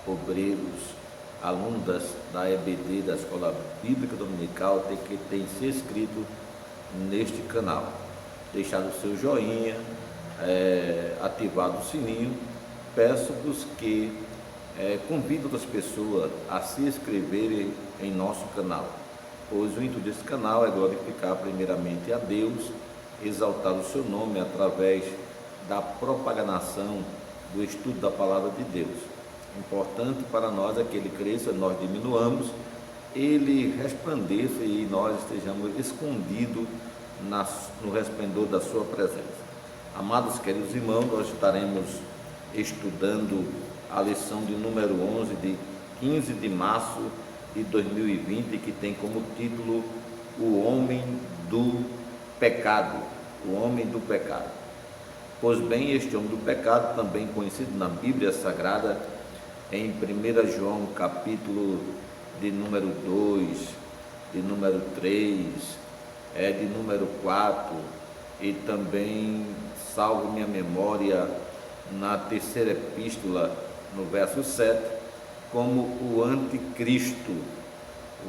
obreiros, alunos da EBD, da Escola Bíblica Dominical, tem que ser inscrito neste canal, deixado o seu joinha, ativado o sininho. Peço-vos que convidem outras pessoas a se inscreverem em nosso canal, pois o intuito desse canal é glorificar primeiramente a Deus, exaltar o seu nome através da propagação do estudo da palavra de Deus. Importante para nós é que ele cresça, nós diminuamos, ele resplandeça e nós estejamos escondidos no resplendor da sua presença. Amados queridos irmãos, nós estaremos estudando a lição de número 11 de 15 de março de 2020, que tem como título O Homem do Pecado. O Homem do Pecado. Pois bem, este homem do pecado, também conhecido na Bíblia Sagrada, em 1 João capítulo de número 2, de número 3, de número 4, e também, salvo minha memória, na terceira epístola, no verso 7, como o anticristo.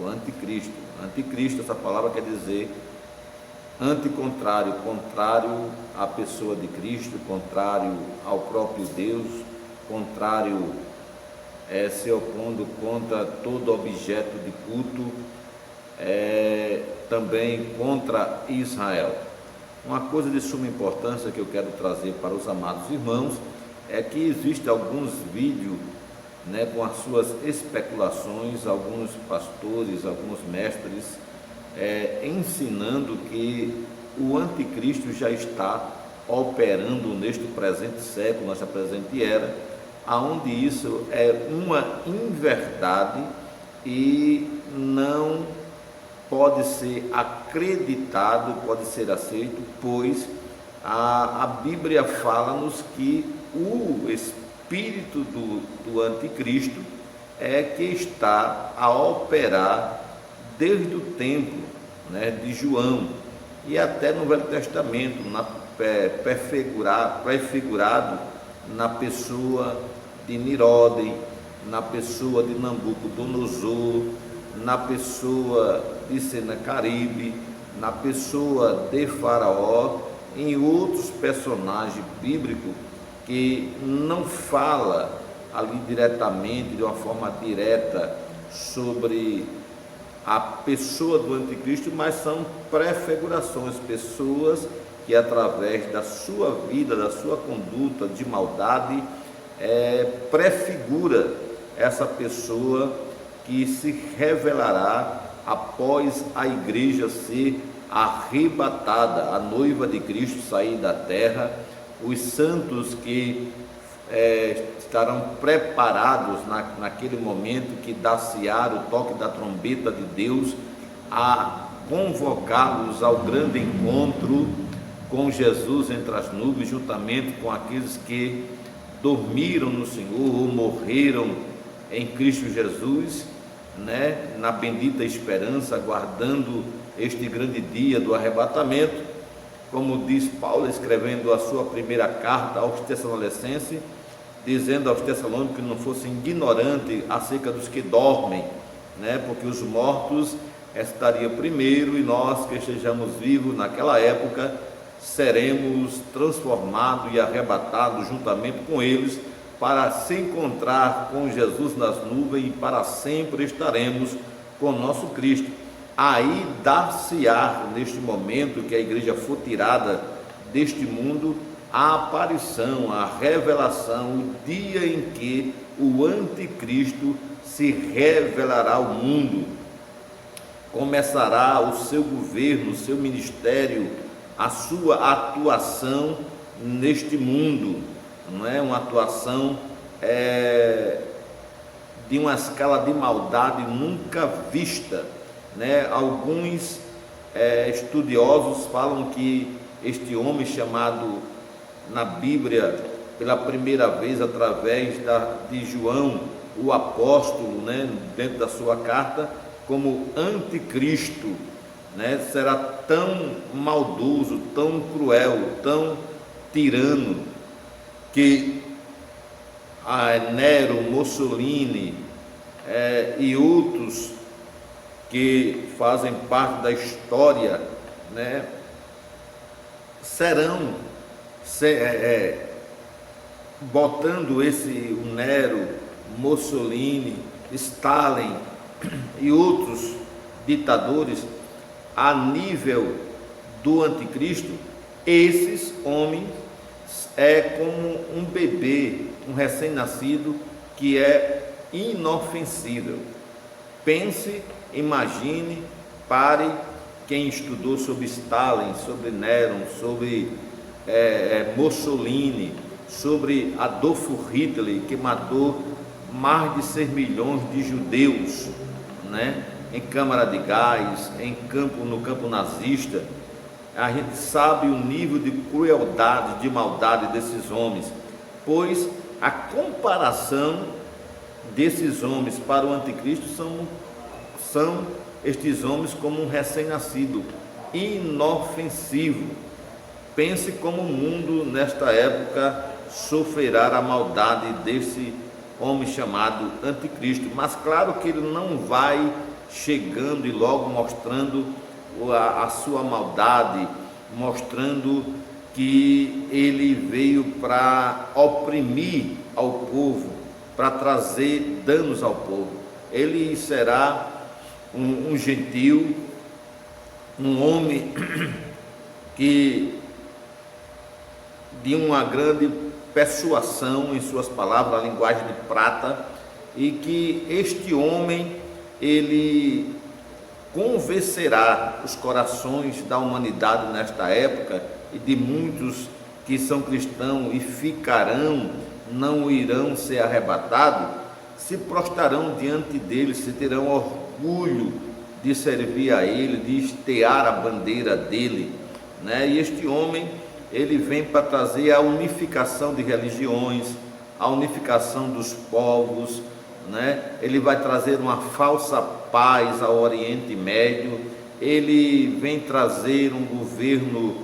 O anticristo. Anticristo, essa palavra quer dizer anticontrário, contrário à pessoa de Cristo, contrário ao próprio Deus, contrário, se opondo contra todo objeto de culto, também contra Israel. Uma coisa de suma importância que eu quero trazer para os amados irmãos é que existem alguns vídeos, com as suas especulações, alguns pastores, alguns mestres, ensinando que o anticristo já está operando neste presente século, nesta presente era, aonde isso é uma inverdade e não pode ser acreditado, pode ser aceito, pois a Bíblia fala-nos que o espírito do anticristo é que está a operar desde o tempo de João, e até no Velho Testamento, prefigurado na pessoa de Nirode, na pessoa de Nabucodonosor, na pessoa de Senaqueribe, na pessoa de Faraó, em outros personagens bíblicos que não fala ali diretamente, de uma forma direta, sobre a pessoa do anticristo, mas são prefigurações, pessoas que através da sua vida, da sua conduta de maldade, prefigura essa pessoa que se revelará após a igreja ser arrebatada, a noiva de Cristo sair da terra, os santos que estarão preparados naquele momento que dar-se-á o toque da trombeta de Deus, a convocá-los ao grande encontro com Jesus entre as nuvens, juntamente com aqueles que dormiram no Senhor ou morreram em Cristo Jesus, na bendita esperança, aguardando este grande dia do arrebatamento, como diz Paulo, escrevendo a sua primeira carta aos Tessalonicenses, dizendo aos Tessalônicos que não fossem ignorantes acerca dos que dormem, porque os mortos estariam primeiro, e nós que estejamos vivos naquela época seremos transformados e arrebatados juntamente com eles, para se encontrar com Jesus nas nuvens, e para sempre estaremos com nosso Cristo. Aí dar-se-á, neste momento que a igreja for tirada deste mundo, a aparição, a revelação, o dia em que o anticristo se revelará ao mundo, começará o seu governo, o seu ministério, a sua atuação neste mundo, não é uma atuação de uma escala de maldade nunca vista, Alguns estudiosos falam que este homem chamado na Bíblia pela primeira vez através de João, o apóstolo, dentro da sua carta, como anticristo, será tão maldoso, tão cruel, tão tirano, que a Nero, Mussolini e outros que fazem parte da história, né, serão botando o Nero, Mussolini, Stalin e outros ditadores a nível do anticristo. Esses homens é como um bebê, um recém-nascido que é inofensível. Pense, imagine, pare. Quem estudou sobre Stalin, sobre Nero, sobre Mussolini, sobre Adolfo Hitler, que matou mais de 6 milhões de judeus, né, em câmara de gás, no campo nazista, a gente sabe o nível de crueldade, de maldade desses homens, pois a comparação desses homens para o anticristo são estes homens como um recém-nascido, inofensivo. Pense como o mundo nesta época sofrerá a maldade desse homem chamado anticristo, mas claro que ele não vai chegando e logo mostrando a sua maldade, mostrando que ele veio para oprimir ao povo, para trazer danos ao povo. Ele será um gentil, um homem que de uma grande persuasão em suas palavras, a linguagem de prata, e que este homem ele convencerá os corações da humanidade nesta época e de muitos que são cristãos e ficarão, não irão ser arrebatados, se prostrarão diante dele, se terão orgulho de servir a ele, de estear a bandeira dele, né? E este homem, ele vem para trazer a unificação de religiões, a unificação dos povos, né? Ele vai trazer uma falsa paz ao Oriente Médio, ele vem trazer um governo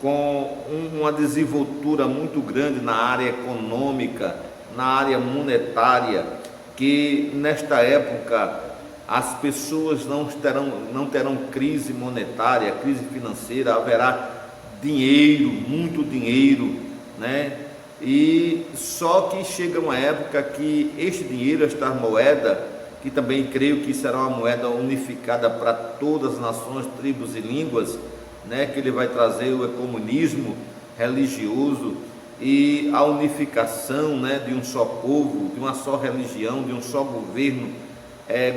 com uma desenvoltura muito grande na área econômica, na área monetária, que nesta época as pessoas não terão crise monetária, crise financeira, haverá dinheiro, muito dinheiro, né? E só que chega uma época que este dinheiro, esta moeda, que também creio que será uma moeda unificada para todas as nações, tribos e línguas, né? Que ele vai trazer o ecumenismo religioso e a unificação, né, de um só povo, de uma só religião, de um só governo,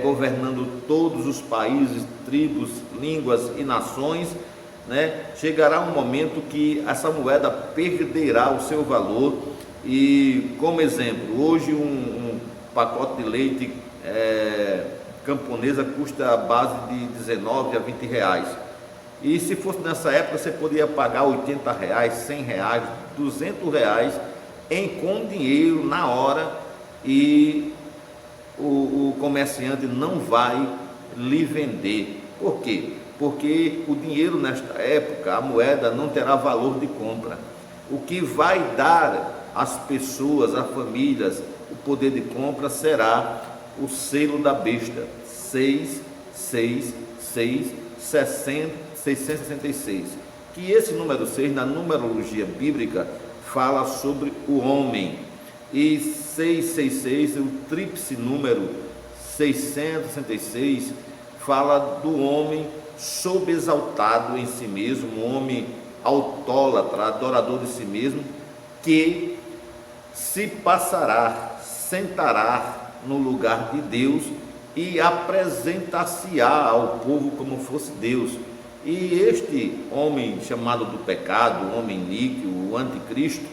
governando todos os países, tribos, línguas e nações, né? Chegará um momento que essa moeda perderá o seu valor. E como exemplo, hoje um pacote de leite camponesa custa a base de 19 a 20 reais. E se fosse nessa época, você poderia pagar 80 reais, 100 reais, 200 reais com dinheiro na hora, e o comerciante não vai lhe vender. Por quê? Porque o dinheiro nesta época, a moeda não terá valor de compra. O que vai dar às pessoas, às famílias, o poder de compra será o selo da besta, 666, que esse número 6 na numerologia bíblica fala sobre o homem, e 666, o tríplice número 666, fala do homem sobexaltado em si mesmo, um homem autólatra, adorador de si mesmo, que se passará, sentará no lugar de Deus e apresentar-se-á ao povo como fosse Deus. E este homem chamado do pecado, o homem iníquo, o anticristo,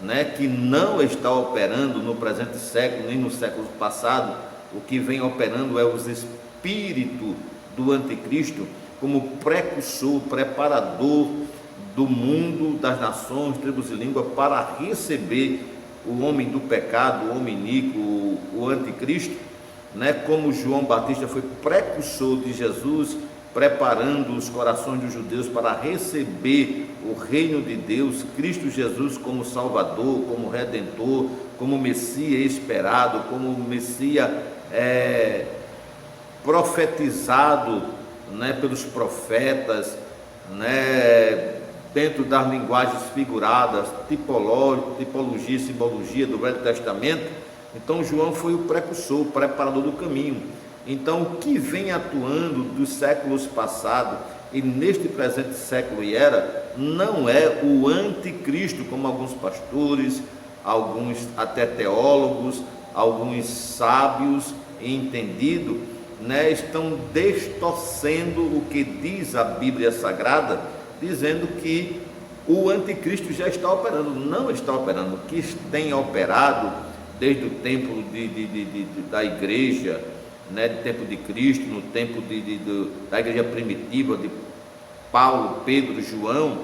né, que não está operando no presente século, nem no século passado, o que vem operando é os espíritos do anticristo, como precursor, preparador do mundo, das nações, tribos e línguas, para receber o homem do pecado, o homem iníquo, o anticristo, né? Como João Batista foi precursor de Jesus preparando os corações dos judeus para receber o reino de Deus, Cristo Jesus como Salvador, como Redentor, como Messias esperado, como Messias profetizado, né, pelos profetas, né, dentro das linguagens figuradas, tipologia e simbologia do Velho Testamento. Então João foi o precursor, o preparador do caminho. Então o que vem atuando dos séculos passados e neste presente século e era, não é o anticristo, como alguns pastores, alguns até teólogos, alguns sábios e entendidos, né, estão distorcendo o que diz a Bíblia Sagrada, dizendo que o anticristo já está operando. Não está operando. O que tem operado desde o tempo da igreja, né, do tempo de Cristo, no tempo da igreja primitiva, de Paulo, Pedro, João,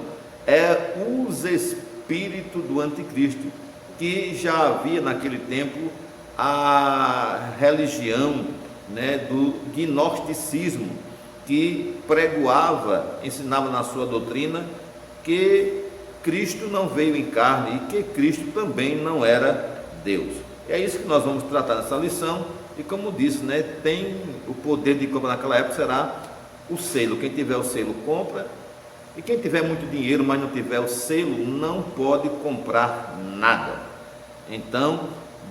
é os espíritos do anticristo, que já havia naquele tempo a religião, né, do gnosticismo, que pregoava, ensinava na sua doutrina que Cristo não veio em carne e que Cristo também não era Deus. É isso que nós vamos tratar nessa lição. E como disse, né, tem o poder de compra naquela época, será o selo. Quem tiver o selo compra, e quem tiver muito dinheiro, mas não tiver o selo, não pode comprar nada. Então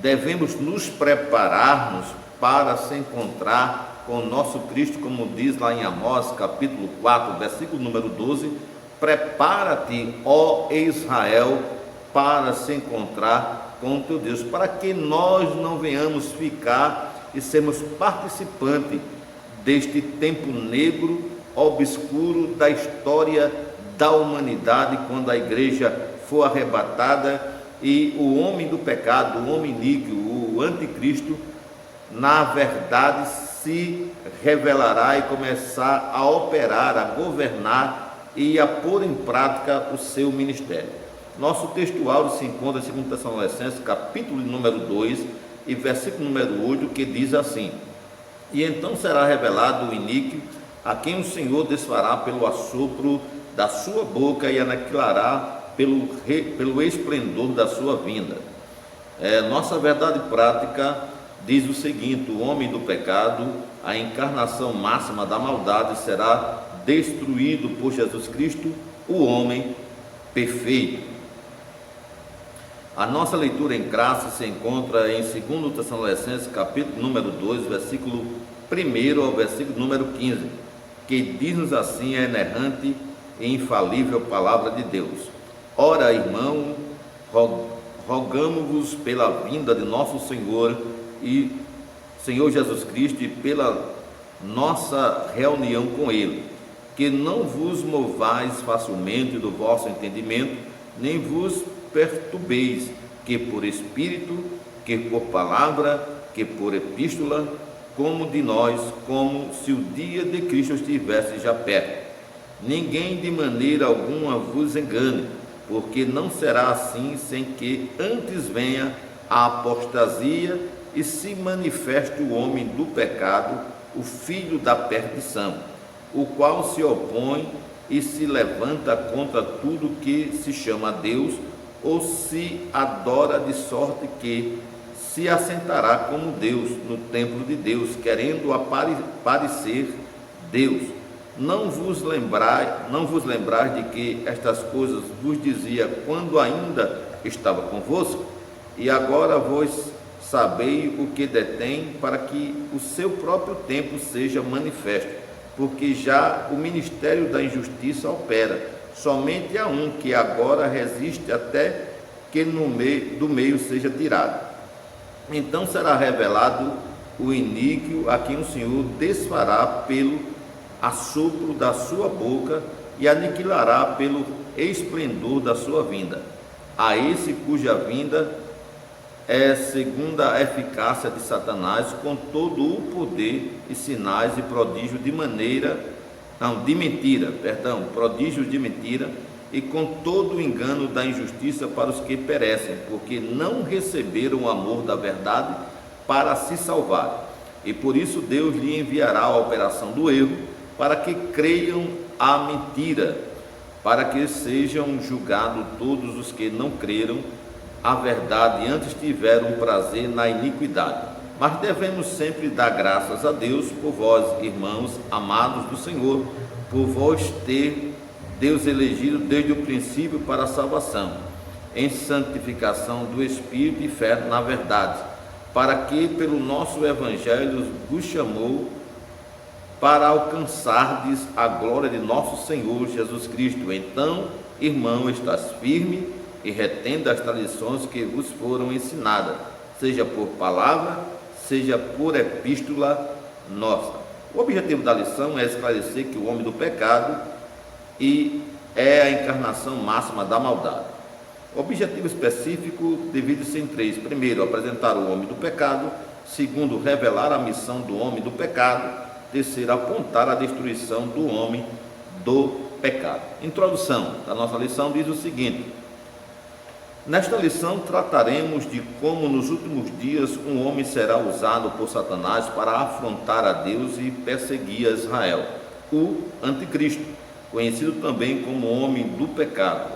devemos nos prepararmos para se encontrar com o nosso Cristo, como diz lá em Amós, capítulo 4, versículo número 12: prepara-te, ó Israel, para se encontrar com o teu Deus, para que nós não venhamos ficar e sermos participantes deste tempo negro, obscuro da história da humanidade, quando a igreja for arrebatada e o homem do pecado, o homem iníquo, o anticristo, na verdade se revelará e começar a operar, a governar e a pôr em prática o seu ministério. Nosso texto áureo se encontra em 2 Tessalonicenses, capítulo número 2 e versículo número 8, que diz assim: e então será revelado o iníquo, a quem o Senhor desfará pelo assopro da sua boca e aniquilará pelo esplendor da sua vinda. Nossa verdade prática diz o seguinte: o homem do pecado, a encarnação máxima da maldade, será destruído por Jesus Cristo, o homem perfeito. A nossa leitura em classe se encontra em 2 Tessalonicenses, capítulo número 2, versículo 1 ao versículo número 15, que diz-nos assim a inerrante e infalível palavra de Deus: ora, irmão, rogamo-vos pela vinda de nosso Senhor Jesus Cristo e pela nossa reunião com Ele, que não vos movais facilmente do vosso entendimento, nem vos perturbeis, que por espírito, que por palavra, que por epístola, como de nós, como se o dia de Cristo estivesse já perto. Ninguém de maneira alguma vos engane, porque não será assim sem que antes venha a apostasia e se manifeste o homem do pecado, o filho da perdição, o qual se opõe e se levanta contra tudo que se chama Deus ou se adora, de sorte que se assentará como Deus no templo de Deus, querendo parecer Deus. Não vos lembrais de que estas coisas vos dizia quando ainda estava convosco? E agora vós sabeis o que detém, para que o seu próprio tempo seja manifesto, porque já o ministério da injustiça opera. Somente há um que agora resiste até que do meio seja tirado. Então será revelado o iníquo, a quem o Senhor desfará pelo assopro da sua boca e aniquilará pelo esplendor da sua vinda. A esse cuja vinda é segundo a eficácia de Satanás, com todo o poder e sinais e prodígios prodígios de mentira, e com todo o engano da injustiça para os que perecem, porque não receberam o amor da verdade para se salvar. E por isso Deus lhe enviará a operação do erro, para que creiam a mentira, para que sejam julgados todos os que não creram a verdade e antes tiveram prazer na iniquidade. Mas devemos sempre dar graças a Deus por vós, irmãos amados do Senhor, por vós ter Deus elegido desde o princípio para a salvação, em santificação do Espírito e fé na verdade, para que pelo nosso Evangelho vos chamou para alcançardes a glória de nosso Senhor Jesus Cristo. Então, irmão, estás firme e retendo as tradições que vos foram ensinadas, seja por palavra, seja por epístola nossa. O objetivo da lição é esclarecer que o homem do pecado e é a encarnação máxima da maldade. O objetivo específico divide-se em três. Primeiro, apresentar o homem do pecado. Segundo, revelar a missão do homem do pecado. Terceiro, apontar a destruição do homem do pecado. Introdução da nossa lição diz o seguinte: nesta lição trataremos de como nos últimos dias um homem será usado por Satanás para afrontar a Deus e perseguir a Israel, o anticristo, conhecido também como homem do pecado.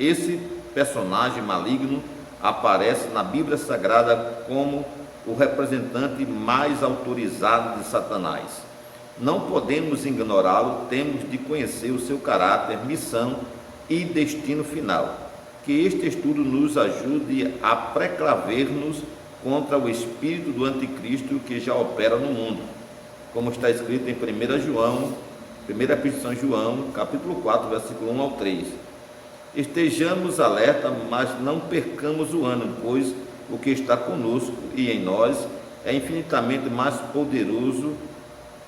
Esse personagem maligno aparece na Bíblia Sagrada como o representante mais autorizado de Satanás. Não podemos ignorá-lo, temos de conhecer o seu caráter, missão e destino final. Que este estudo nos ajude a precaver-nos contra o espírito do anticristo que já opera no mundo, como está escrito em 1 João, 1 Epístola de São João, capítulo 4, versículo 1 ao 3. Estejamos alerta, mas não percamos o ânimo, pois o que está conosco e em nós é infinitamente mais poderoso.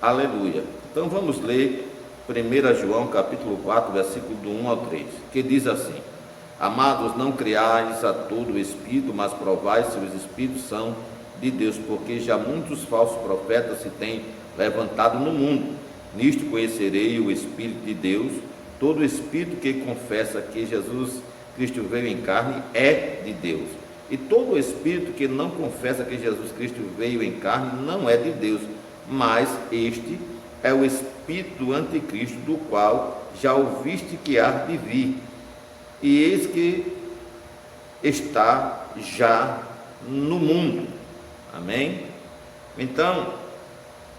Aleluia. Então vamos ler 1 João capítulo 4, versículo do 1 ao 3, que diz assim: amados, não creais a todo o espírito, mas provai se os espíritos são de Deus, porque já muitos falsos profetas se têm levantado no mundo. Nisto conhecerei o Espírito de Deus. Todo espírito que confessa que Jesus Cristo veio em carne é de Deus. E todo espírito que não confessa que Jesus Cristo veio em carne não é de Deus, mas este é o espírito do anticristo, do qual já ouviste que há de vir, e eis que está já no mundo. Amém? Então,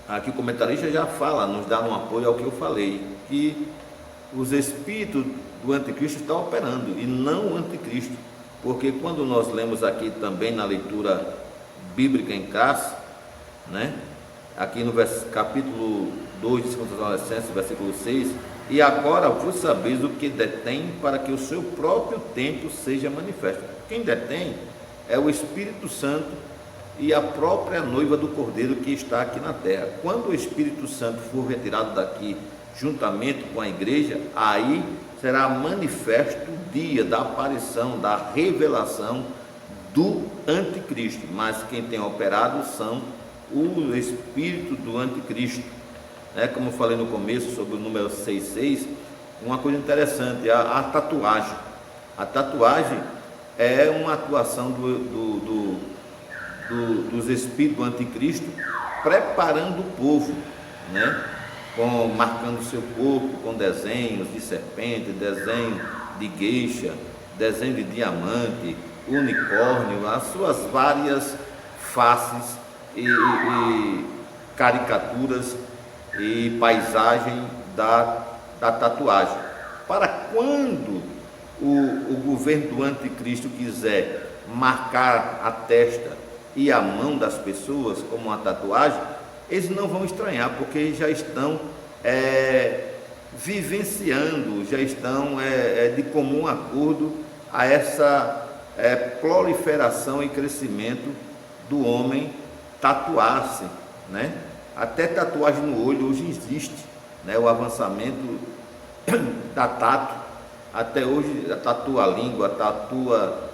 aqui o comentarista já fala, nos dá um apoio ao que eu falei, que os espíritos do anticristo estão operando e não o anticristo, porque quando nós lemos aqui também na leitura bíblica em classe, né? Aqui no capítulo 2 de 2 Tessalonicenses, versículo 6, e agora vos sabeis o que detém, para que o seu próprio tempo seja manifesto. Quem detém é o Espírito Santo e a própria noiva do Cordeiro que está aqui na terra. Quando o Espírito Santo for retirado daqui, juntamente com a igreja, aí será manifesto o dia da aparição, da revelação do anticristo. Mas quem tem operado são o espírito do anticristo. Como eu falei no começo sobre o número 66, uma coisa interessante, a tatuagem. A tatuagem é uma atuação dos espíritos do anticristo preparando o povo, né? Marcando o seu corpo com desenhos de serpente, desenho de gueixa, desenho de diamante, unicórnio, as suas várias faces e caricaturas e paisagem da tatuagem. Para quando o governo do anticristo quiser marcar a testa e a mão das pessoas como uma tatuagem, eles não vão estranhar, porque já estão vivenciando, já estão de comum acordo a essa proliferação e crescimento do homem tatuar-se, né? Até tatuagem no olho hoje existe, né? O avançamento da tatu, até hoje tatua a língua, tatua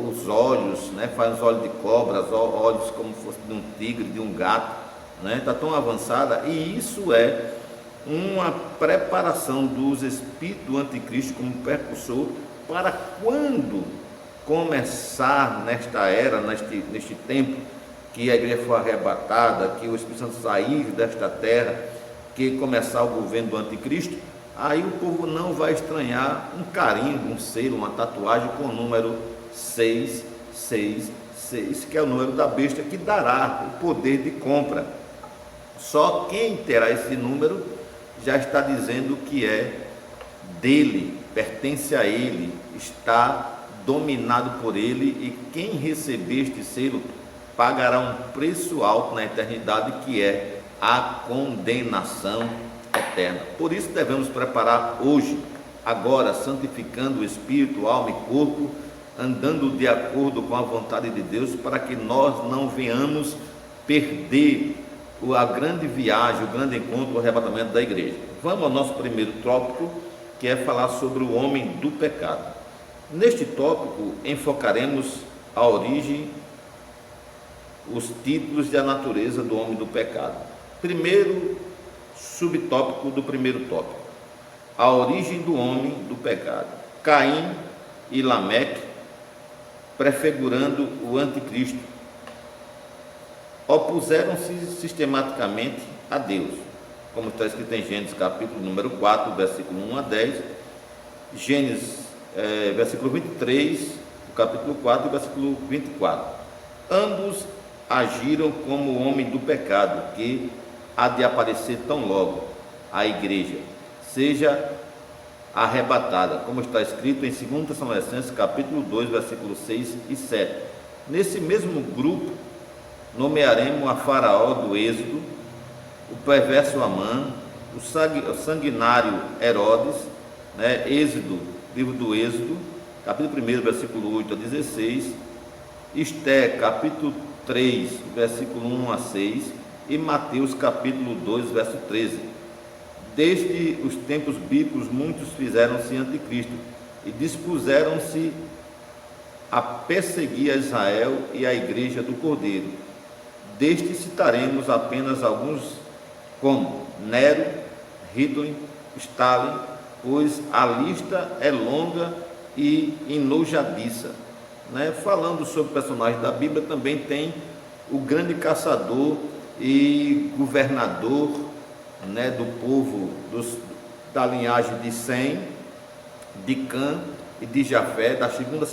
os olhos, né? Faz os olhos de cobra, os olhos como se fosse de um tigre, de um gato, né? Está tão avançada, e isso é uma preparação dos espíritos do anticristo como precursor para quando começar nesta era, neste tempo que a igreja foi arrebatada, que o Espírito Santo sair desta terra que começar o governo do anticristo, aí o povo não vai estranhar um carimbo, um selo, uma tatuagem com o número 666, que é o número da besta que dará o poder de compra. Só quem terá esse número já está dizendo que é dele, pertence a ele, está dominado por ele, e quem receber este selo pagará um preço alto na eternidade, que é a condenação eterna. Por isso devemos preparar hoje, agora, santificando o espírito, alma e corpo, andando de acordo com a vontade de Deus, para que nós não venhamos perder a grande viagem, o grande encontro, o arrebatamento da igreja. Vamos ao nosso primeiro tópico, que é falar sobre o homem do pecado. Neste tópico enfocaremos a origem, os títulos e a natureza do homem do pecado. Primeiro subtópico do primeiro tópico: a origem do homem do pecado. Caim e Lameque, prefigurando o anticristo, opuseram-se sistematicamente a Deus, como está escrito em Gênesis capítulo número 4, versículo 1 a 10, Gênesis versículo 23, capítulo 4 e versículo 24. Ambos agiram como o homem do pecado, que há de aparecer tão logo a igreja seja arrebatada, como está escrito em 2 Tessalonicenses capítulo 2, versículos 6 e 7. Nesse mesmo grupo nomearemos a Faraó do Êxodo, o perverso Amã, o sanguinário Herodes, Êxodo, livro do Êxodo, capítulo 1, versículo 8 a 16, Esté, capítulo 3, versículo 1 a 6, e Mateus, capítulo 2, verso 13. Desde os tempos bíblicos, muitos fizeram-se anticristo e dispuseram-se a perseguir a Israel e a igreja do Cordeiro. Destes citaremos apenas alguns, como Nero, Hitler, Stalin, pois a lista é longa e enojadiça. Falando sobre personagens da Bíblia, também tem o grande caçador e governador, do povo da linhagem de Sem, de Cã e de Jafé, da segunda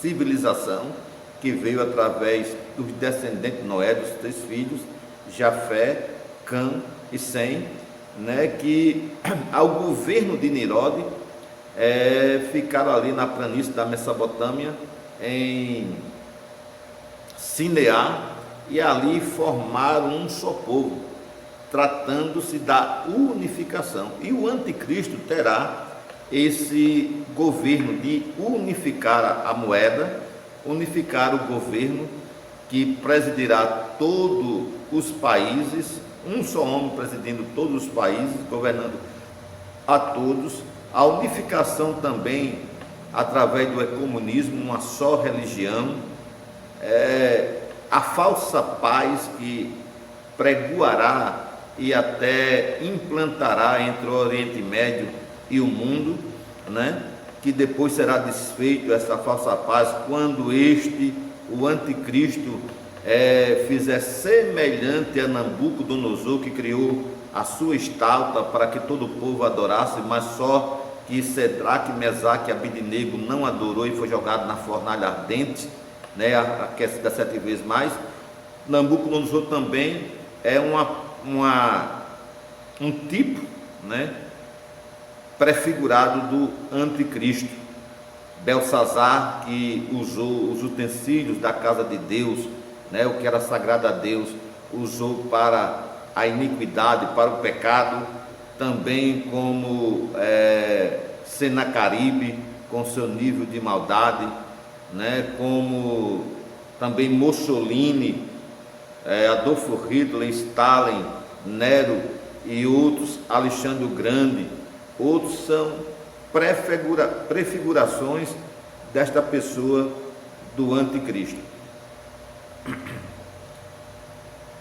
civilização, que veio através dos descendentes de Noé, dos 3 filhos, Jafé, Cã e Sem, que ao governo de Nirode ficaram ali na planície da Mesopotâmia, em Sinear, e ali formaram um só povo, tratando-se da unificação. E o anticristo terá esse governo de unificar a moeda, unificar o governo, que presidirá todos os países, um só homem presidindo todos os países, governando a todos. A unificação também através do ecumenismo, uma só religião, a falsa paz que pregoará e até implantará entre o Oriente Médio e o mundo, que depois será desfeito essa falsa paz quando o anticristo, fizer semelhante a Nabucodonosor, que criou a sua estátua para que todo o povo adorasse, mas só que Sedraque, Mesaque e Abidnego não adorou e foi jogado na fornalha ardente, aquecida 7 vezes mais. Nabucodonosor também é um tipo, prefigurado do anticristo. Belsazar, que usou os utensílios da casa de Deus, o que era sagrado a Deus, usou para a iniquidade, para o pecado, também como Senaqueribe, com seu nível de maldade, como também Mussolini, Adolfo Hitler, Stalin, Nero e outros, Alexandre o Grande. Outros são prefigurações desta pessoa do anticristo.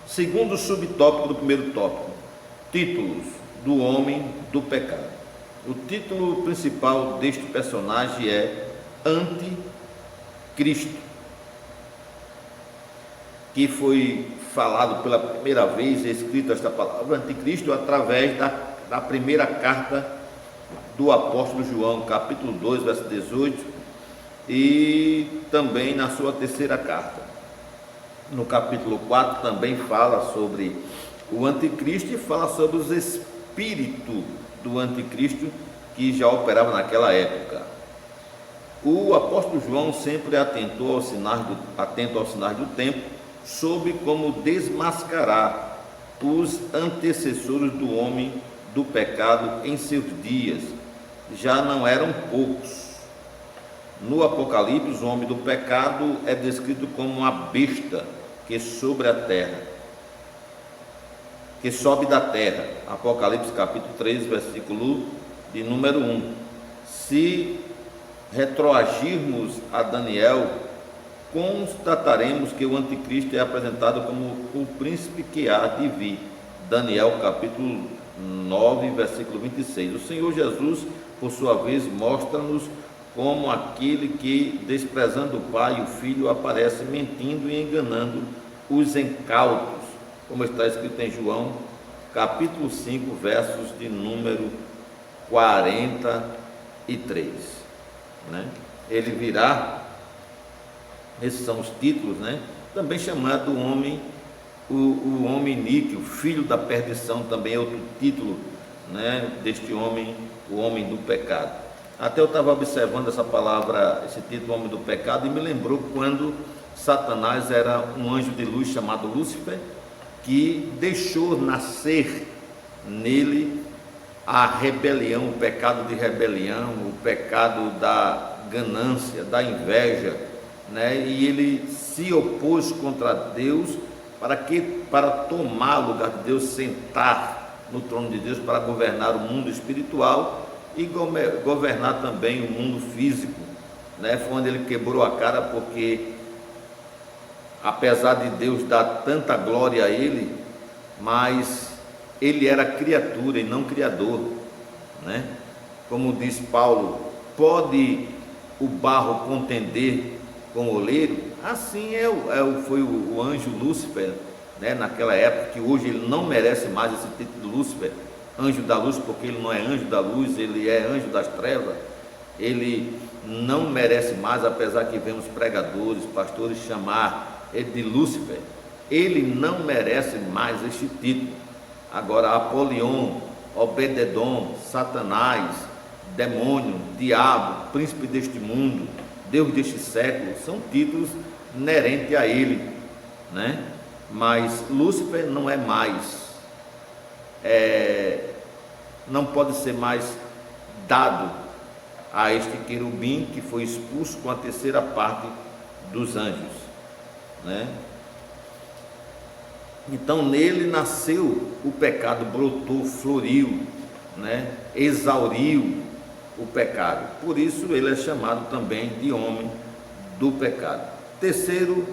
Segundo subtópico do primeiro tópico: títulos do homem do pecado. O título principal deste personagem é Anticristo. que foi falado pela primeira vez, escrito esta palavra anticristo, através da primeira carta do apóstolo João, capítulo 2, verso 18, e também na sua terceira carta. No capítulo 4 também fala sobre o anticristo e fala sobre os espíritos do anticristo que já operava naquela época. O apóstolo João sempre atento aos sinais do tempo, soube como desmascarar os antecessores do homem do pecado em seus dias. Já não eram poucos. No Apocalipse, o homem do pecado é descrito como uma besta que sobre a terra, que sobe da terra. Apocalipse capítulo 3, versículo de número 1. Se retroagirmos a Daniel, constataremos que o anticristo é apresentado como o príncipe que há de vir. Daniel capítulo 9, versículo 26. O Senhor Jesus, por sua vez, mostra-nos como aquele que, desprezando o Pai e o Filho, aparece mentindo e enganando os incautos, como está escrito em João capítulo 5, versos de número 43, né? Ele virá, esses são os títulos, né? Também chamado homem, o homem iníquo, filho da perdição, também é outro título, né, deste homem, o homem do pecado. Até eu estava observando essa palavra, esse título, homem do pecado, e me lembrou quando Satanás era um anjo de luz chamado Lúcifer, que deixou nascer nele a rebelião, o pecado de rebelião, o pecado da ganância, da inveja, né? E ele se opôs contra Deus para tomar o lugar de Deus, sentar no trono de Deus para governar o mundo espiritual e governar também o mundo físico, né? Foi onde ele quebrou a cara, porque apesar de Deus dar tanta glória a ele, mas ele era criatura e não criador, né? Como diz Paulo, pode o barro contender com o oleiro? Assim foi o anjo Lúcifer, né? Naquela época, que hoje ele não merece mais esse título de Lúcifer, anjo da luz, porque ele não é anjo da luz, ele é anjo das trevas. Ele não merece mais, apesar que vemos pregadores, pastores chamar ele de Lúcifer. Ele não merece mais este título. Agora, Apolion, Obededon, Satanás, demônio, diabo, príncipe deste mundo, Deus deste século, são títulos inerentes a ele, né? Mas Lúcifer não é mais, não pode ser mais dado a este querubim que foi expulso com a terceira parte dos anjos, né? Então nele nasceu o pecado, brotou, floriu, né? Exauriu o pecado. Por isso ele é chamado também de homem do pecado. Terceiro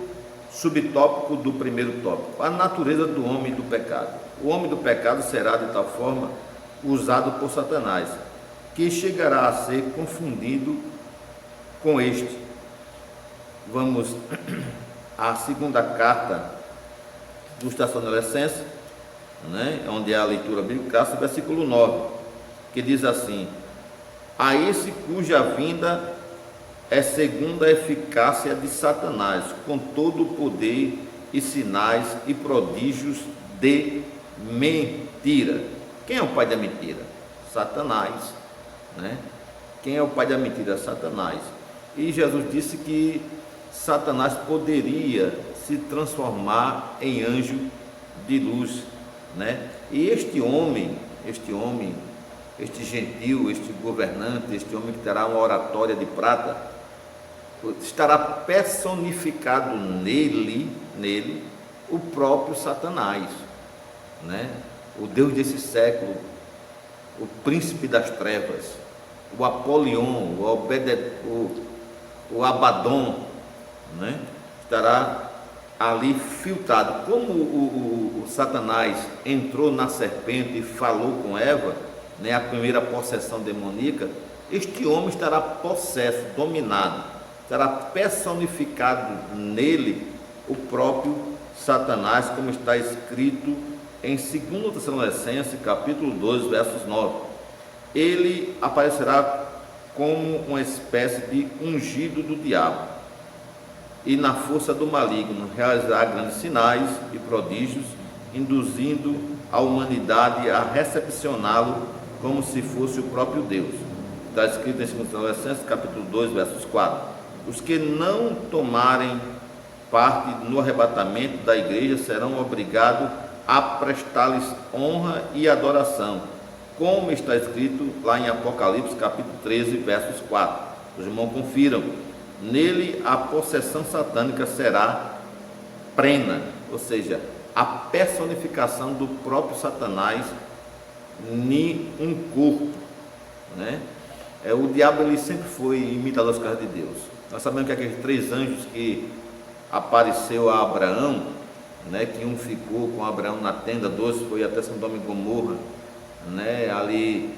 subtópico do primeiro tópico: a natureza do homem do pecado. O homem do pecado será de tal forma usado por Satanás, que chegará a ser confundido com este. Vamos à segunda carta dos Tessalonicenses, né, onde é a leitura bíblica, versículo 9, que diz assim: a esse cuja vinda é segundo a eficácia de Satanás, com todo o poder e sinais e prodígios de mentira. Quem é o pai da mentira? Satanás, né? Quem é o pai da mentira? Satanás. E Jesus disse que Satanás poderia se transformar em anjo de luz, né? E este homem, este gentil, este governante, este homem que terá uma oratória de prata, estará personificado nele o próprio Satanás, né? O Deus desse século, o príncipe das trevas, o Apolion, o Abaddon, né? Estará ali filtrado. Como o Satanás entrou na serpente e falou com Eva, né, a primeira possessão demoníaca, este homem estará possesso, dominado, estará personificado nele o próprio Satanás, como está escrito em 2 Tessalonicenses, capítulo 2, versos 9. Ele aparecerá como uma espécie de ungido do diabo, e na força do maligno realizará grandes sinais e prodígios, induzindo a humanidade a recepcioná-lo como se fosse o próprio Deus. Está escrito em 2 Tessalonicenses, capítulo 2, versos 4. Os que não tomarem parte no arrebatamento da igreja serão obrigados a prestar-lhes honra e adoração, como está escrito lá em Apocalipse, capítulo 13, versos 4. Os irmãos confiram. Nele a possessão satânica será plena, ou seja, a personificação do próprio Satanás em um corpo, né? O diabo, ele sempre foi imitador das coisas de Deus. Nós sabemos que aqueles 3 anjos que apareceu a Abraão, né, que um ficou com Abraão na tenda, 2 foi até Sodoma e Gomorra, né, ali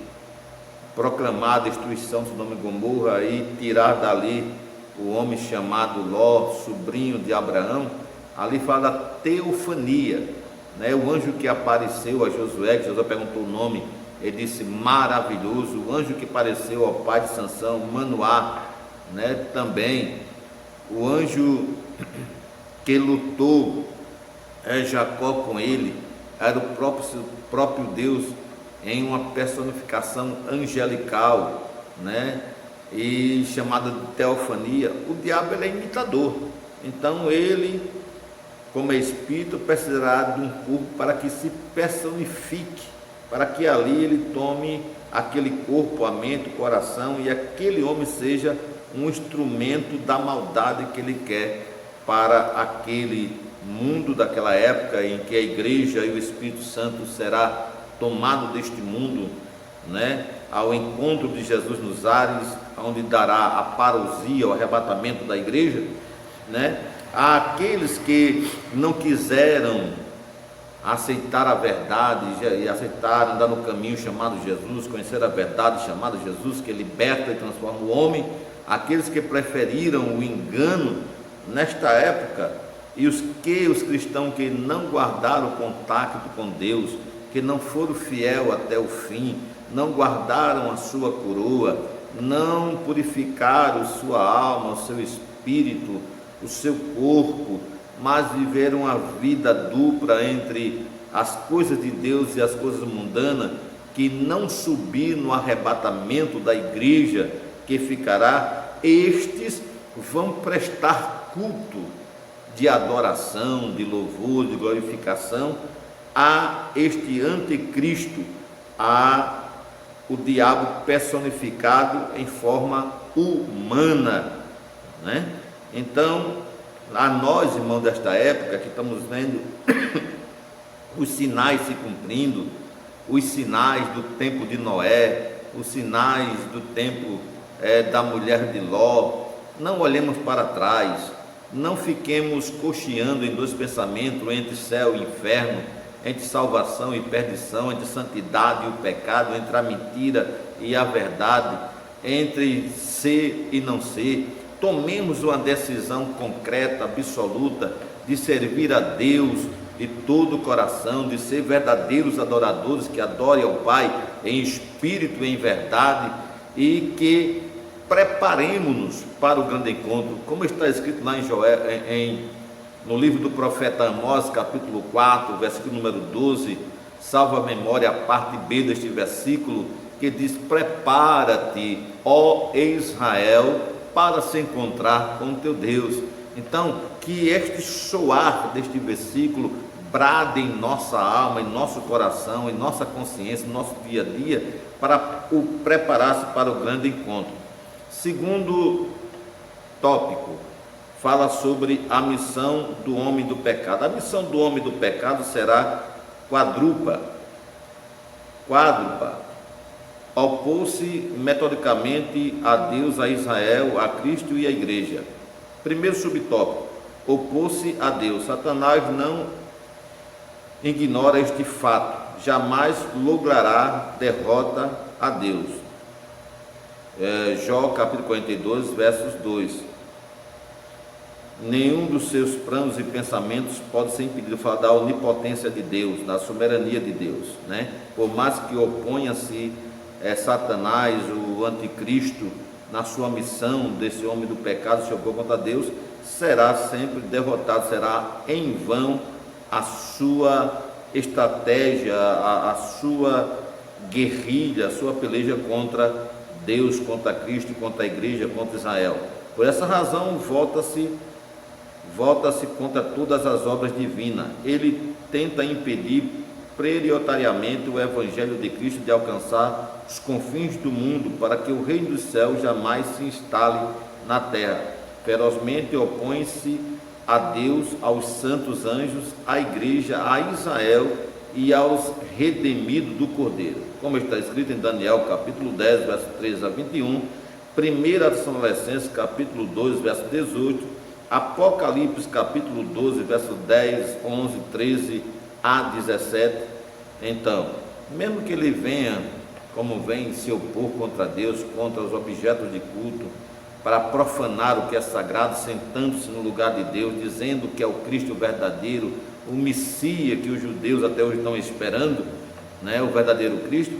proclamar a destruição de Sodoma e Gomorra e tirar dali o homem chamado Ló, sobrinho de Abraão. Ali fala da teofania, né, o anjo que apareceu a Josué, que Josué perguntou o nome, ele disse maravilhoso. O anjo que apareceu ao pai de Sansão, Manoá, né, também o anjo que lutou Jacó com ele, era o próprio Deus em uma personificação angelical, né, e chamada de teofania. O diabo, ele é imitador, então ele, como é espírito, precisará de um corpo para que se personifique, para que ali ele tome aquele corpo, a mente, o coração, e aquele homem seja um instrumento da maldade que ele quer para aquele mundo daquela época em que a igreja e o Espírito Santo será tomado deste mundo, né, ao encontro de Jesus nos ares, onde dará a parousia, o arrebatamento da igreja, né? Aqueles que não quiseram aceitar a verdade e aceitar andar no caminho chamado Jesus, conhecer a verdade chamada Jesus, que liberta e transforma o homem, aqueles que preferiram o engano nesta época, e os cristãos que não guardaram o contato com Deus, que não foram fiel até o fim, não guardaram a sua coroa, não purificaram sua alma, o seu espírito, o seu corpo, mas viveram a vida dupla entre as coisas de Deus e as coisas mundanas, que não subiram no arrebatamento da igreja que ficará, estes vão prestar culto de adoração, de louvor, de glorificação a este anticristo, a o diabo personificado em forma humana, né? Então, a nós, irmãos desta época, que estamos vendo os sinais se cumprindo, os sinais do tempo de Noé, os sinais do tempo da mulher de Ló, não olhemos para trás, não fiquemos cocheando em 2 pensamentos, entre céu e inferno, entre salvação e perdição, entre santidade e o pecado, entre a mentira e a verdade, entre ser e não ser. Tomemos uma decisão concreta, absoluta, de servir a Deus de todo o coração, de ser verdadeiros adoradores que adorem ao Pai em espírito e em verdade, e que preparemos-nos para o grande encontro, como está escrito lá no livro do profeta Amós, capítulo 4, versículo número 12, salva a memória a parte B deste versículo, que diz: prepara-te, ó Israel, para se encontrar com o teu Deus. Então, que este soar deste versículo brade em nossa alma, em nosso coração, em nossa consciência, no nosso dia a dia, para o preparar-se para o grande encontro. Segundo tópico, fala sobre a missão do homem do pecado. A missão do homem do pecado será quádrupla. Opor-se metodicamente a Deus, a Israel, a Cristo e a igreja. Primeiro subtópico, opor-se a Deus. Satanás não ignora este fato, jamais logrará derrota a Deus. Jó capítulo 42, versos 2. Nenhum dos seus planos e pensamentos pode ser impedido. Fala da onipotência de Deus, da soberania de Deus, né? Por mais que oponha-se Satanás, o anticristo, na sua missão desse homem do pecado, se opor contra Deus, será sempre derrotado, será em vão a sua estratégia, a sua guerrilha, a sua peleja contra Deus, contra Cristo, contra a igreja, contra Israel. Por essa razão, volta-se contra todas as obras divinas. Ele tenta impedir prioritariamente o evangelho de Cristo de alcançar os confins do mundo, para que o reino dos céus jamais se instale na terra. Ferozmente opõe-se a Deus, aos santos anjos, à igreja, a Israel e aos redimidos do Cordeiro, como está escrito em Daniel capítulo 10, verso 13 a 21, 1 Tessalonicenses capítulo 2, verso 18, Apocalipse capítulo 12, verso 10, 11, 13 a 17. Então, mesmo que ele venha, como vem, se opor contra Deus, contra os objetos de culto, para profanar o que é sagrado, sentando-se no lugar de Deus, dizendo que é o Cristo verdadeiro, o Messias que os judeus até hoje estão esperando, né, o verdadeiro Cristo.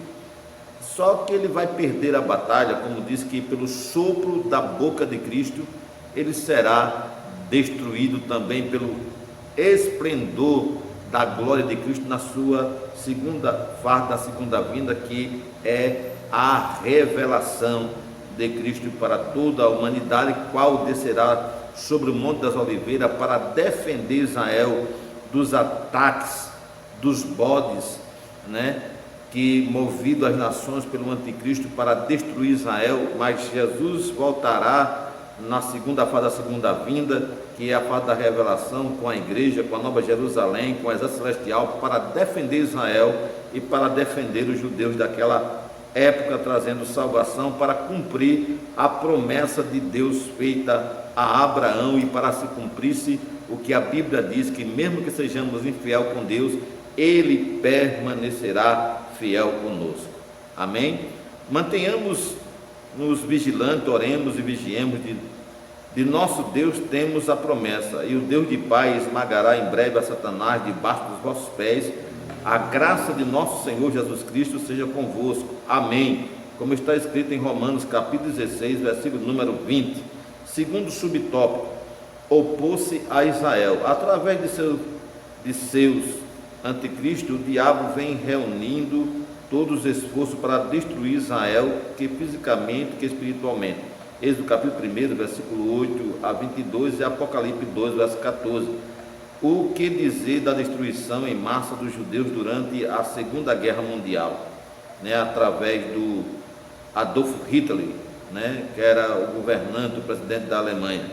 Só que ele vai perder a batalha, como diz que pelo sopro da boca de Cristo, ele será destruído também pelo esplendor da glória de Cristo na sua segunda parte, da segunda vinda, que é a revelação de Cristo para toda a humanidade, qual descerá sobre o Monte das Oliveiras para defender Israel dos ataques dos bodes, né, que movido as nações pelo anticristo para destruir Israel. Mas Jesus voltará na segunda fase da segunda vinda, que é a fase da revelação, com a igreja, com a Nova Jerusalém, com o exército celestial, para defender Israel e para defender os judeus daquela época, trazendo salvação para cumprir a promessa de Deus feita a Abraão, e para se cumprisse o que a Bíblia diz, que mesmo que sejamos infiel com Deus, Ele permanecerá fiel conosco. Amém? Mantenhamos-nos vigilantes, oremos e vigiemos. De nosso Deus temos a promessa, e o Deus de paz esmagará em breve a Satanás debaixo dos vossos pés. A graça de nosso Senhor Jesus Cristo seja convosco. Amém. Como está escrito em Romanos capítulo 16, versículo número 20. Segundo subtópico, opôs-se a Israel. Através de seus anticristo, o diabo vem reunindo todos os esforços para destruir Israel, que fisicamente, que espiritualmente. Êxodo capítulo 1, versículo 8 a 22 e Apocalipse 2, verso 14. O que dizer da destruição em massa dos judeus durante a Segunda Guerra Mundial, né, através do Adolf Hitler, né, que era o governante, o presidente da Alemanha.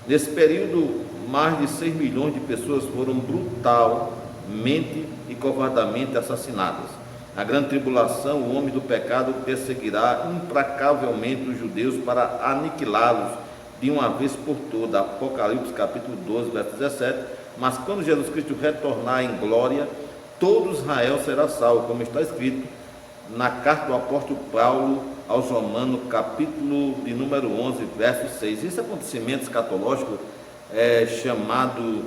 Nesse período, mais de 6 milhões de pessoas foram brutalmente e covardamente assassinadas. Na grande tribulação, o homem do pecado perseguirá implacavelmente os judeus para aniquilá-los de uma vez por toda. Apocalipse capítulo 12, verso 17. Mas quando Jesus Cristo retornar em glória, todo Israel será salvo, como está escrito na carta do apóstolo Paulo aos Romanos, capítulo de número 11, verso 6. Esse acontecimento escatológico é chamado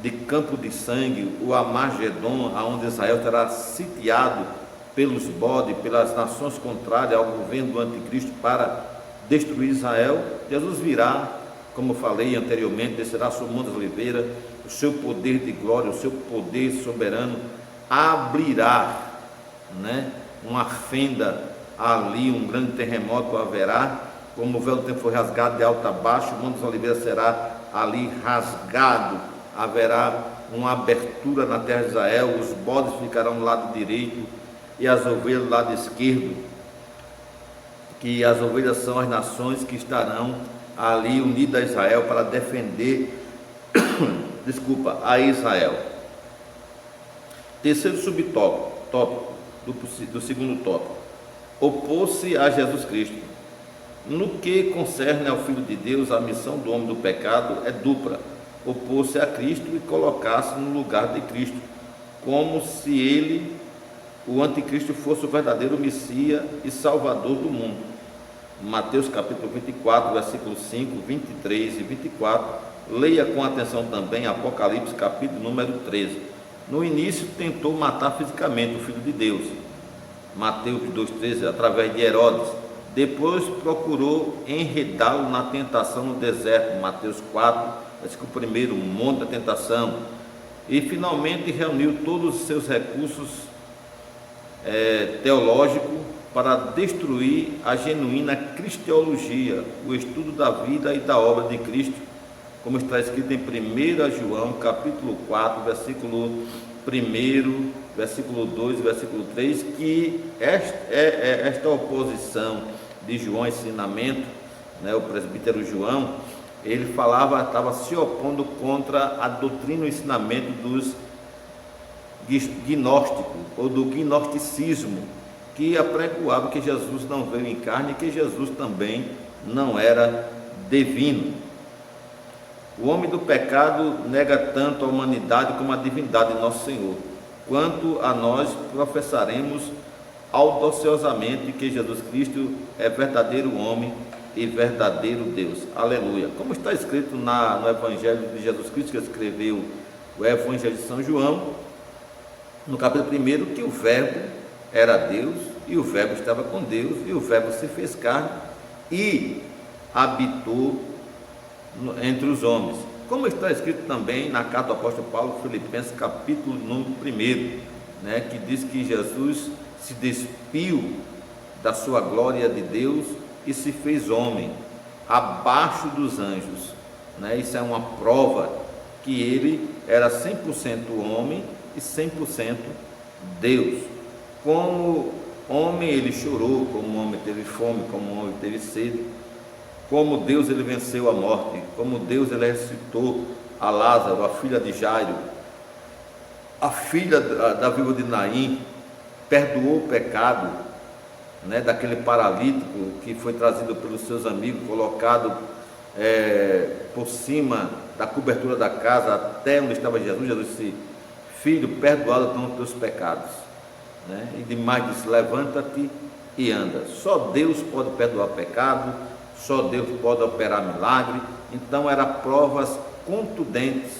de campo de sangue, o Armagedon, aonde Israel será sitiado pelos bodes, pelas nações contrárias ao governo do anticristo para destruir Israel. Jesus virá, como falei anteriormente, descerá sobre o Monte das Oliveiras, o seu poder de glória, o seu poder soberano abrirá, né, uma fenda ali, um grande terremoto haverá, como o véu do tempo foi rasgado de alto a baixo, o Monte das Oliveiras será ali rasgado, haverá uma abertura na terra de Israel, os bodes ficarão do lado direito e as ovelhas do lado esquerdo, que as ovelhas são as nações que estarão ali unidas a Israel para defender a Israel. Terceiro subtópico do segundo tópico, opôs-se a Jesus Cristo. No que concerne ao Filho de Deus, a missão do homem do pecado é dupla: opor-se a Cristo e colocar-se no lugar de Cristo, como se ele, o anticristo, fosse o verdadeiro Messias e Salvador do mundo. Mateus capítulo 24, versículos 5, 23 e 24, Leia com atenção também Apocalipse capítulo número 13. No início tentou matar fisicamente o Filho de Deus, Mateus 2,13, através de Herodes. Depois procurou enredá-lo na tentação no deserto, Mateus 4, versículo 1, monte da tentação. E finalmente reuniu todos os seus recursos teológicos para destruir a genuína cristologia, o estudo da vida e da obra de Cristo, como está escrito em 1 João capítulo 4, versículo 1, versículo 2, versículo 3, que esta oposição de João ao ensinamento, o presbítero João, ele estava se opondo contra a doutrina e o ensinamento dos gnósticos, ou do gnosticismo, que apregoava que Jesus não veio em carne e que Jesus também não era divino. O homem do pecado nega tanto a humanidade como a divindade de nosso Senhor. Quanto a nós, professaremos audaciosamente que Jesus Cristo é verdadeiro homem e verdadeiro Deus. Aleluia. Como está escrito no Evangelho de Jesus Cristo, que escreveu o Evangelho de São João, no capítulo 1, que o Verbo era Deus, e o Verbo estava com Deus, e o Verbo se fez carne e habitou entre os homens. Como está escrito também na carta do apóstolo Paulo, Filipenses, capítulo número 1, que diz que Jesus se despiu da sua glória de Deus e se fez homem, abaixo dos anjos. Isso é uma prova que ele era 100% homem e 100% Deus. Como homem ele chorou, como homem teve fome, como homem teve sede. Como Deus ele venceu a morte, como Deus ele ressuscitou a Lázaro, a filha de Jairo, a filha da viúva de Naim, perdoou o pecado daquele paralítico que foi trazido pelos seus amigos, colocado por cima da cobertura da casa até onde estava Jesus. Jesus disse: filho, perdoado estão os teus pecados, e demais disse: levanta-te e anda. Só Deus pode perdoar pecado, só Deus pode operar milagre. Então eram provas contundentes,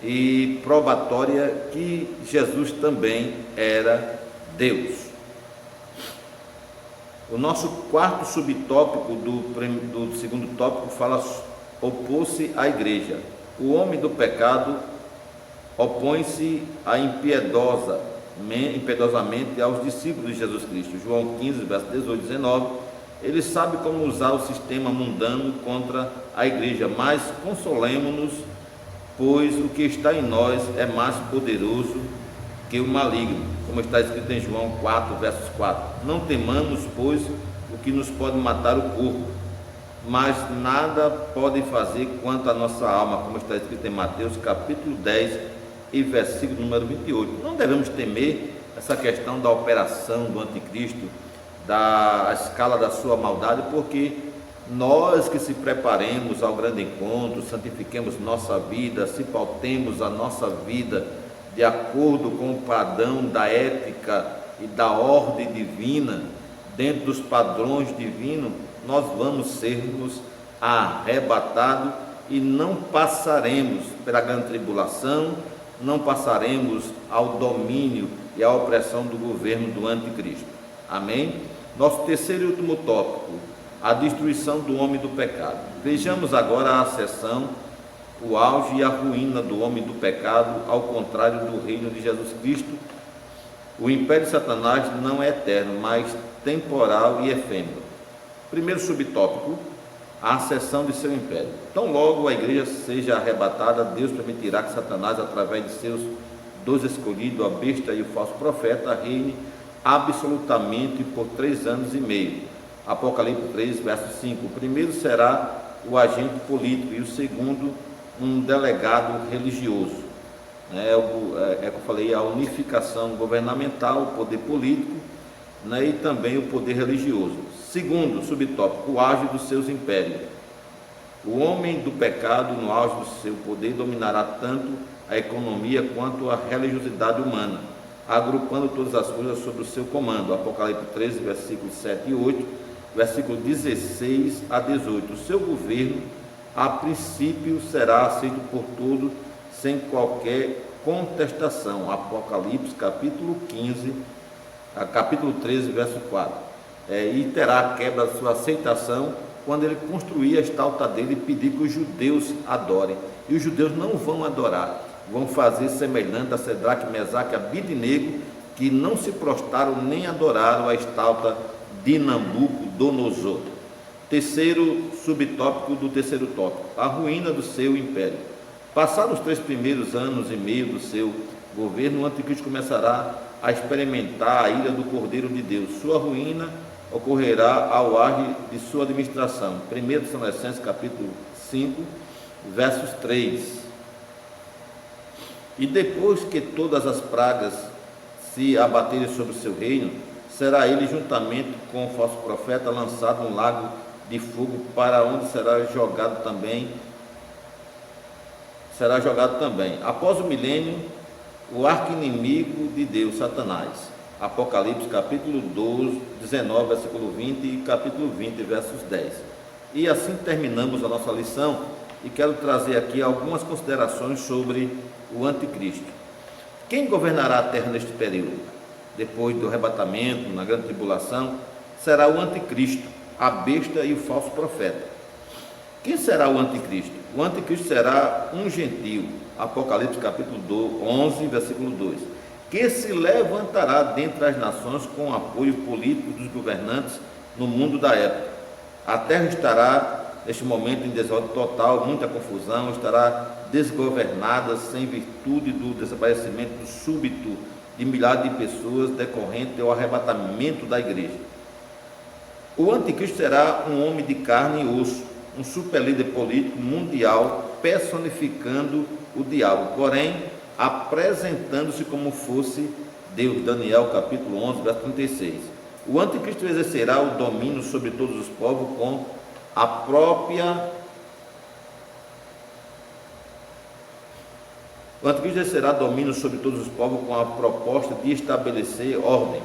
e probatória que Jesus também era Deus. O nosso quarto subtópico do segundo tópico fala: opor-se à igreja. O homem do pecado opõe-se impiedosamente aos discípulos de Jesus Cristo. João 15, verso 18 e 19. Ele sabe como usar o sistema mundano contra a igreja, mas consolemo-nos, pois o que está em nós é mais poderoso que o maligno, como está escrito em João 4, versos 4. Não temamos, pois, o que nos pode matar o corpo, mas nada pode fazer quanto a nossa alma, como está escrito em Mateus capítulo 10 e versículo número 28. Não devemos temer essa questão da operação do anticristo, da escala da sua maldade, porque nós que se preparemos ao grande encontro, santifiquemos nossa vida, se pautemos a nossa vida de acordo com o padrão da ética e da ordem divina, dentro dos padrões divinos, nós vamos sermos arrebatados e não passaremos pela grande tribulação, não passaremos ao domínio e à opressão do governo do anticristo. Amém? Nosso terceiro e último tópico: a destruição do homem do pecado. Vejamos agora a seção: o auge e a ruína do homem do pecado, ao contrário do reino de Jesus Cristo. O império de Satanás não é eterno, mas temporal e efêmero. Primeiro subtópico: a ascensão de seu império. Tão logo a igreja seja arrebatada, Deus permitirá que Satanás, através de seus dois escolhidos, a besta e o falso profeta, reine absolutamente por 3 anos e meio. Apocalipse 3, verso 5. O primeiro será o agente político e o segundo um delegado religioso. Que eu falei, a unificação governamental, o poder político, e também o poder religioso. Segundo subtópico: o auge dos seus impérios. O homem do pecado, no auge do seu poder, dominará tanto a economia quanto a religiosidade humana, agrupando todas as coisas sob o seu comando. Apocalipse 13, versículos 7 e 8, versículo 16 a 18. O seu governo a princípio será aceito por todos sem qualquer contestação. Apocalipse capítulo 15, capítulo 13, verso 4. E terá a quebra da sua aceitação quando ele construir a estátua dele e pedir que os judeus adorem. E os judeus não vão adorar, vão fazer semelhante a Sedraque, Mesaque e Abidnego, que não se prostraram nem adoraram a estátua de Nabucodonosor. Terceiro subtópico do terceiro tópico: a ruína do seu império. Passados os 3 primeiros anos e meio do seu governo, o anticristo começará a experimentar a ira do Cordeiro de Deus. Sua ruína ocorrerá ao auge de sua administração. 1 Tessalonicenses capítulo 5, versos 3. E depois que todas as pragas se abaterem sobre o seu reino, será ele, juntamente com o falso profeta, lançado no lago de fogo, para onde será jogado também. Após o milênio, o arqui-inimigo de Deus, Satanás. Apocalipse capítulo 12, 19, versículo 20 e capítulo 20, versos 10. E assim terminamos a nossa lição, e quero trazer aqui algumas considerações sobre o anticristo. Quem governará a terra neste período? Depois do arrebatamento, na grande tribulação, será o anticristo, a besta e o falso profeta. Quem será o anticristo? O anticristo será um gentio. Apocalipse capítulo 11, versículo 2. Que se levantará dentre as nações com apoio político dos governantes no mundo da época. A terra estará, neste momento, em desordem total, muita confusão, estará desgovernada sem virtude do desaparecimento súbito de milhares de pessoas decorrente ao arrebatamento da igreja. O anticristo será um homem de carne e osso, um superlíder político mundial personificando o diabo, porém apresentando-se como fosse Deus. Daniel capítulo 11, verso 36. O anticristo exercerá o domínio sobre todos os povos com a própria... O anticristo exercerá domínio sobre todos os povos com a proposta de estabelecer ordem.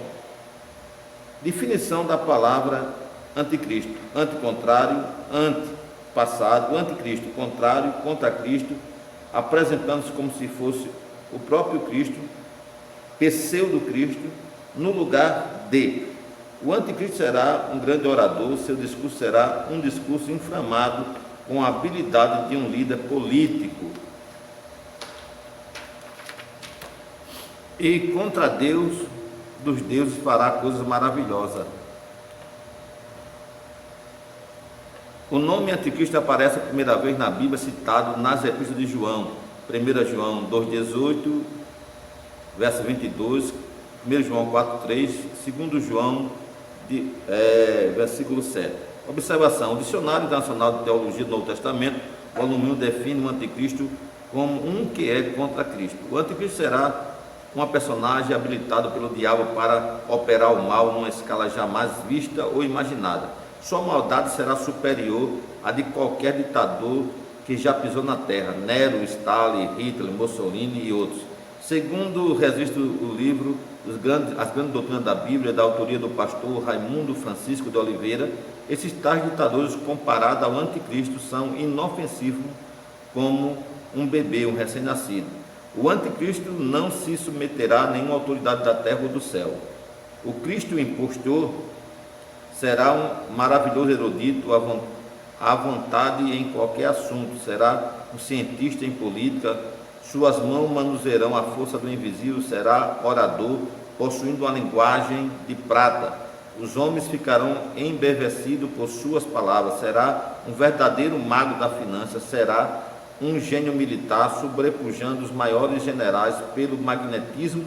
Definição da palavra anticristo: anticontrário, antepassado, anticristo, contrário, contra Cristo, apresentando-se como se fosse o próprio Cristo, pseudo-Cristo, no lugar de. O anticristo será um grande orador, seu discurso será um discurso inflamado com a habilidade de um líder político. E contra Deus dos deuses fará coisas maravilhosas. O nome anticristo aparece a primeira vez na Bíblia citado nas epístolas de João. 1 João 2,18, verso 22, 1 João 4,3, 2 João, versículo 7. Observação: o Dicionário Internacional de Teologia do Novo Testamento, volume 1, define o anticristo como um que é contra Cristo. O anticristo será uma personagem habilitado pelo diabo para operar o mal numa escala jamais vista ou imaginada. Sua maldade será superior à de qualquer ditador que já pisou na terra: Nero, Stalin, Hitler, Mussolini e outros. Segundo registro o livro As Grandes Doutrinas da Bíblia, da autoria do pastor Raimundo Francisco de Oliveira, esses tais ditadores, comparados ao anticristo, são inofensivos como um bebê, um recém-nascido. O anticristo não se submeterá a nenhuma autoridade da terra ou do céu. O Cristo impostor será um maravilhoso erudito à vontade em qualquer assunto, será um cientista em política, suas mãos manusearão a força do invisível, será orador, possuindo uma linguagem de prata. Os homens ficarão embevecidos por suas palavras, será um verdadeiro mago da finança, será um gênio militar, sobrepujando os maiores generais pelo magnetismo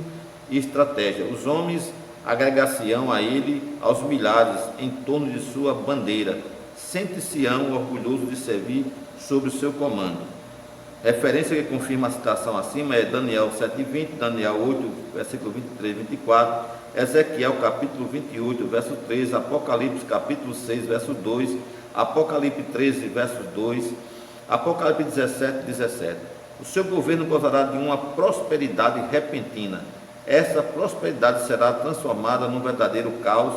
e estratégia. Os homens agregar-se-ão a ele aos milhares em torno de sua bandeira, sente-se-ão orgulhoso de servir sob o seu comando. Referência que confirma a citação acima é Daniel 7,20, Daniel 8, versículo 23 e 24, Ezequiel capítulo 28, verso 13, Apocalipse capítulo 6, verso 2, Apocalipse 13, verso 2, Apocalipse 17, 17. O seu governo gozará de uma prosperidade repentina. Essa prosperidade será transformada num verdadeiro caos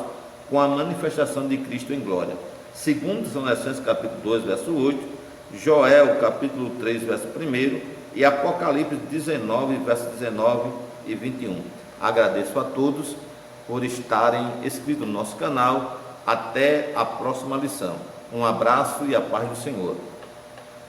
com a manifestação de Cristo em glória. Segundo Tessalonicenses capítulo 2, verso 8, Joel capítulo 3, verso 1 e Apocalipse 19, verso 19 e 21. Agradeço a todos por estarem inscritos no nosso canal. Até a próxima lição. Um abraço e a paz do Senhor.